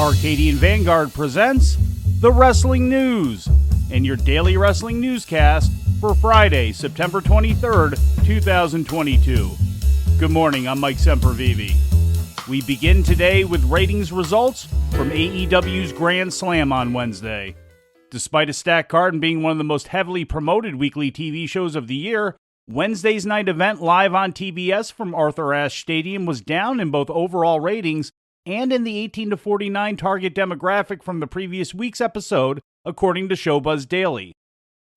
Arcadian Vanguard presents The Wrestling News and your daily wrestling newscast for Friday, September 23rd, 2022. Good morning, I'm Mike Sempervive. We begin today with ratings results from AEW's Grand Slam on Wednesday. Despite a stacked card and being one of the most heavily promoted weekly TV shows of the year, Wednesday's night event live on TBS from Arthur Ashe Stadium was down in both overall ratings and in the 18 to 49 target demographic from the previous week's episode, according to Showbuzz Daily.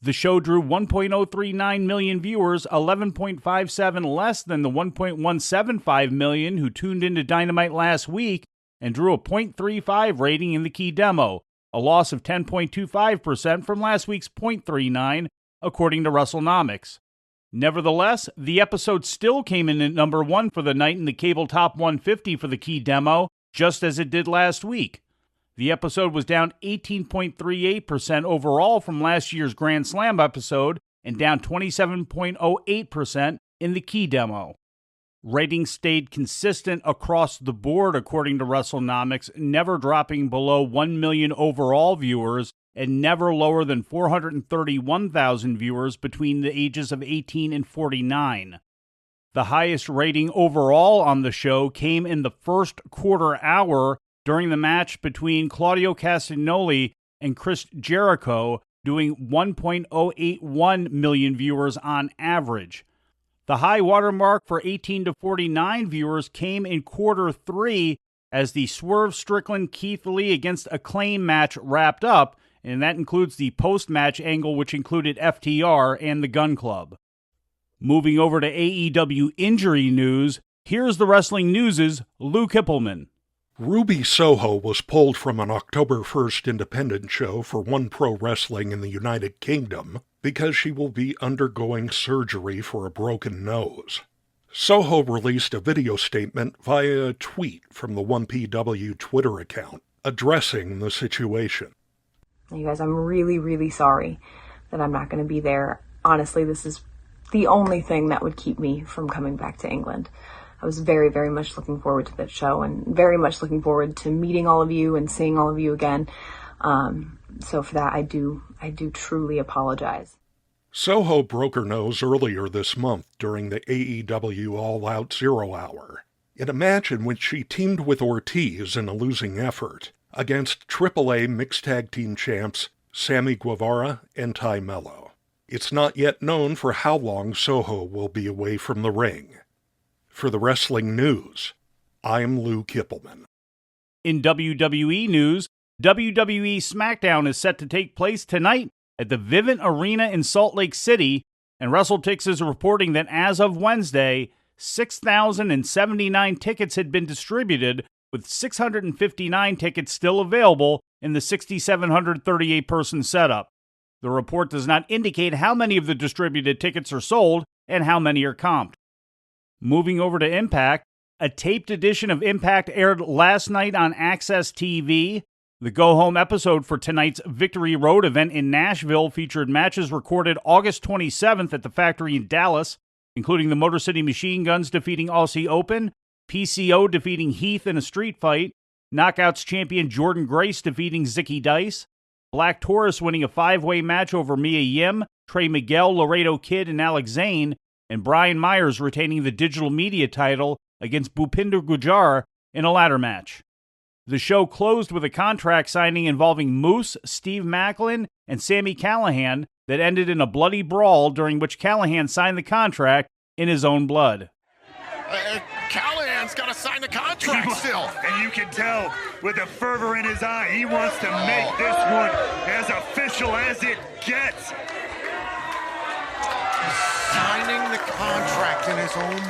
The show drew 1.039 million viewers, 11.57 less than the 1.175 million who tuned into Dynamite last week, and drew a .35 rating in the key demo, a loss of 10.25% from last week's .39, according to WrestleNomics. Nevertheless, the episode still came in at number 1 for the night in the cable top 150 for the key demo, just as it did last week. The episode was down 18.38% overall from last year's Grand Slam episode and down 27.08% in the key demo. Ratings stayed consistent across the board according to WrestleNomics, never dropping below 1 million overall viewers and never lower than 431,000 viewers between the ages of 18 and 49. The highest rating overall on the show came in the first quarter hour during the match between Claudio Castagnoli and Chris Jericho, doing 1.081 million viewers on average. The high watermark for 18 to 49 viewers came in quarter 3 as the Swerve Strickland-Keith Lee against Acclaim match wrapped up, and that includes the post-match angle, which included FTR and the Gun Club. Moving over to AEW injury news, here's the Wrestling News' Lou Kipilman. Ruby Soho was pulled from an October 1st independent show for One Pro Wrestling in the United Kingdom because she will be undergoing surgery for a broken nose. Soho released a video statement via a tweet from the 1PW Twitter account addressing the situation. You guys, I'm really, really sorry that I'm not going to be there. Honestly, this is the only thing that would keep me from coming back to England. I was very, very much looking forward to that show and very much looking forward to meeting all of you and seeing all of you again. So for that, I do truly apologize. Soho broke her nose earlier this month during the AEW All Out 0 Hour, in a match in which she teamed with Ortiz in a losing effort against AAA Mixed Tag Team champs Sammy Guevara and Ty Mello. It's not yet known for how long Soho will be away from the ring. For the Wrestling News, I'm Lou Kipilman. In WWE news, WWE Smackdown is set to take place tonight at the Vivint Arena in Salt Lake City, and WrestleTix is reporting that as of Wednesday, 6,079 tickets had been distributed, with 659 tickets still available in the 6,738-person setup. The report does not indicate how many of the distributed tickets are sold and how many are comped. Moving over to Impact, a taped edition of Impact aired last night on Access TV. The go-home episode for tonight's Victory Road event in Nashville featured matches recorded August 27th at the Factory in Dallas, including the Motor City Machine Guns defeating Aussie Open, PCO defeating Heath in a street fight, Knockouts champion Jordan Grace defeating Zicky Dice, Black Taurus winning a 5-way match over Mia Yim, Trey Miguel, Laredo Kid, and Alex Zane, and Brian Myers retaining the digital media title against Bhupinder Gujjar in a ladder match. The show closed with a contract signing involving Moose, Steve Macklin, and Sami Callihan that ended in a bloody brawl during which Callihan signed the contract in his own blood. Callahan's got to sign the contract still. And you can tell with the fervor in his eye, he wants to make this one as official as it gets. Signing the contract in his own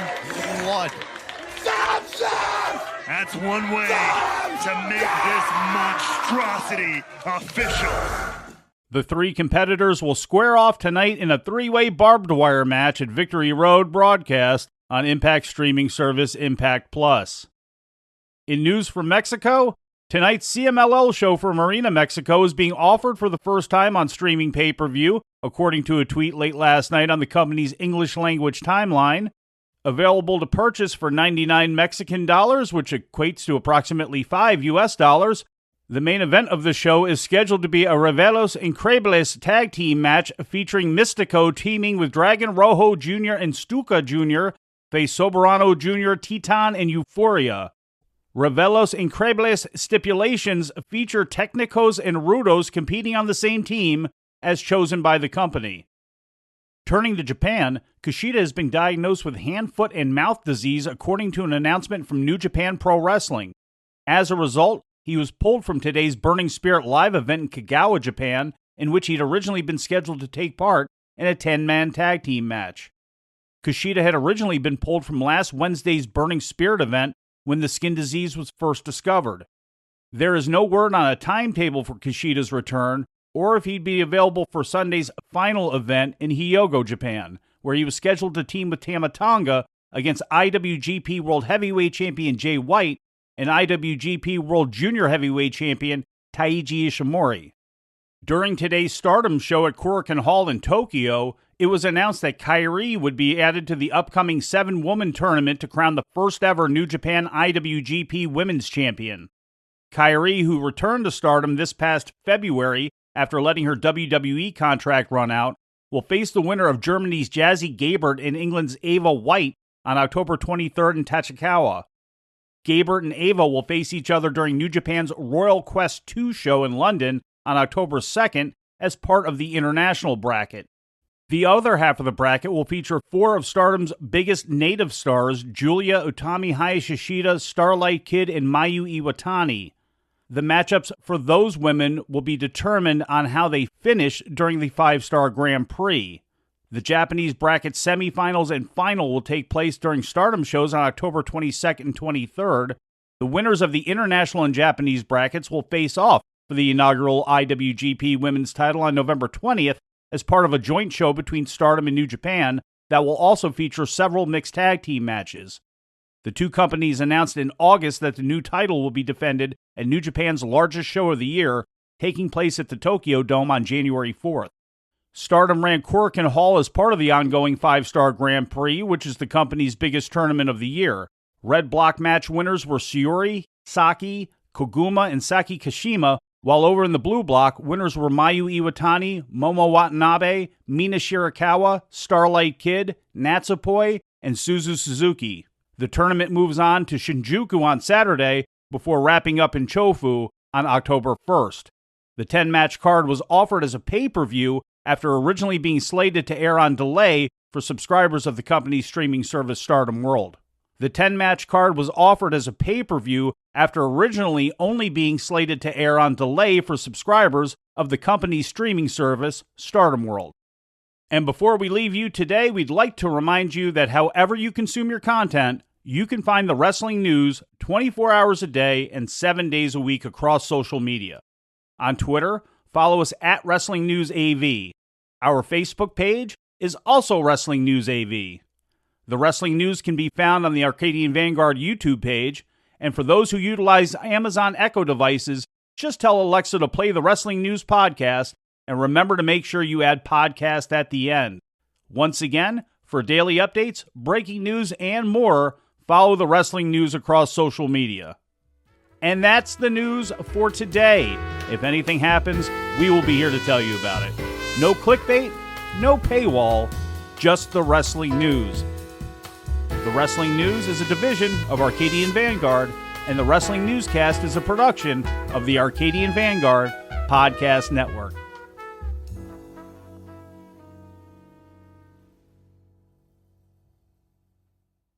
blood. That's one way to make this monstrosity official. The three competitors will square off tonight in a 3-way barbed wire match at Victory Road broadcast on Impact streaming service Impact Plus. In news from Mexico, tonight's CMLL show from Marina, Mexico is being offered for the first time on streaming pay-per-view, according to a tweet late last night on the company's English language timeline. Available to purchase for 99 Mexican dollars, which equates to approximately $5 US, The main event of the show is scheduled to be a Revelos Increíbles tag team match featuring Mystico teaming with Dragon Rojo Jr. and Stuka Jr., face Soberano Jr., Titan, and Euphoria. Revelos Increíbles stipulations feature Técnicos and Rudos competing on the same team as chosen by the company. Turning to Japan, Kushida has been diagnosed with hand, foot, and mouth disease according to an announcement from New Japan Pro Wrestling. As a result, he was pulled from today's Burning Spirit live event in Kagawa, Japan, in which he'd originally been scheduled to take part in a 10-man tag team match. Kushida had originally been pulled from last Wednesday's Burning Spirit event when the skin disease was first discovered. There is no word on a timetable for Kushida's return, or if he'd be available for Sunday's final event in Hyogo, Japan, where he was scheduled to team with Tama Tonga against IWGP World Heavyweight Champion Jay White and IWGP World Junior Heavyweight Champion Taiji Ishimori. During today's Stardom show at Korakuen Hall in Tokyo, it was announced that Kairi would be added to the upcoming 7-woman tournament to crown the first ever New Japan IWGP Women's Champion. Kairi, who returned to Stardom this past February after letting her WWE contract run out, will face the winner of Germany's Jazzy Gabert and England's Ava White on October 23rd in Tachikawa. Gabert and Ava will face each other during New Japan's Royal Quest 2 show in London on October 2nd as part of the international bracket. The other half of the bracket will feature 4 of Stardom's biggest native stars, Julia, Utami Hayashishida, Starlight Kid, and Mayu Iwatani. The matchups for those women will be determined on how they finish during the 5-Star Grand Prix. The Japanese bracket semifinals and final will take place during Stardom shows on October 22nd and 23rd. The winners of the international and Japanese brackets will face off for the inaugural IWGP Women's title on November 20th as part of a joint show between Stardom and New Japan that will also feature several mixed tag team matches. The two companies announced in August that the new title will be defended at New Japan's largest show of the year, taking place at the Tokyo Dome on January 4th. Stardom ran Korakuen Hall as part of the ongoing 5-Star Grand Prix, which is the company's biggest tournament of the year. Red block match winners were Shiori, Saki, Koguma, and Saki Kashima, while over in the blue block, winners were Mayu Iwatani, Momo Watanabe, Mina Shirakawa, Starlight Kid, Natsupoi, and Suzu Suzuki. The tournament moves on to Shinjuku on Saturday before wrapping up in Chofu on October 1st. The 10-match card was offered as a pay-per-view after originally being slated to air on delay for subscribers of the company's streaming service Stardom World. The 10-match card was offered as a pay-per-view after originally only being slated to air on delay for subscribers of the company's streaming service Stardom World. And before we leave you today, we'd like to remind you that however you consume your content, you can find the wrestling news 24 hours a day and 7 days a week across social media. On Twitter, follow us at Wrestling News AV. Our Facebook page is also Wrestling News AV. The Wrestling News can be found on the Arcadian Vanguard YouTube page, and for those who utilize Amazon Echo devices, just tell Alexa to play the Wrestling News podcast, and remember to make sure you add podcast at the end. Once again, for daily updates, breaking news, and more, follow the Wrestling News across social media. And that's the news for today. If anything happens, we will be here to tell you about it. No clickbait, no paywall, just the Wrestling News. The Wrestling News is a division of Arcadian Vanguard, and the Wrestling Newscast is a production of the Arcadian Vanguard Podcast Network.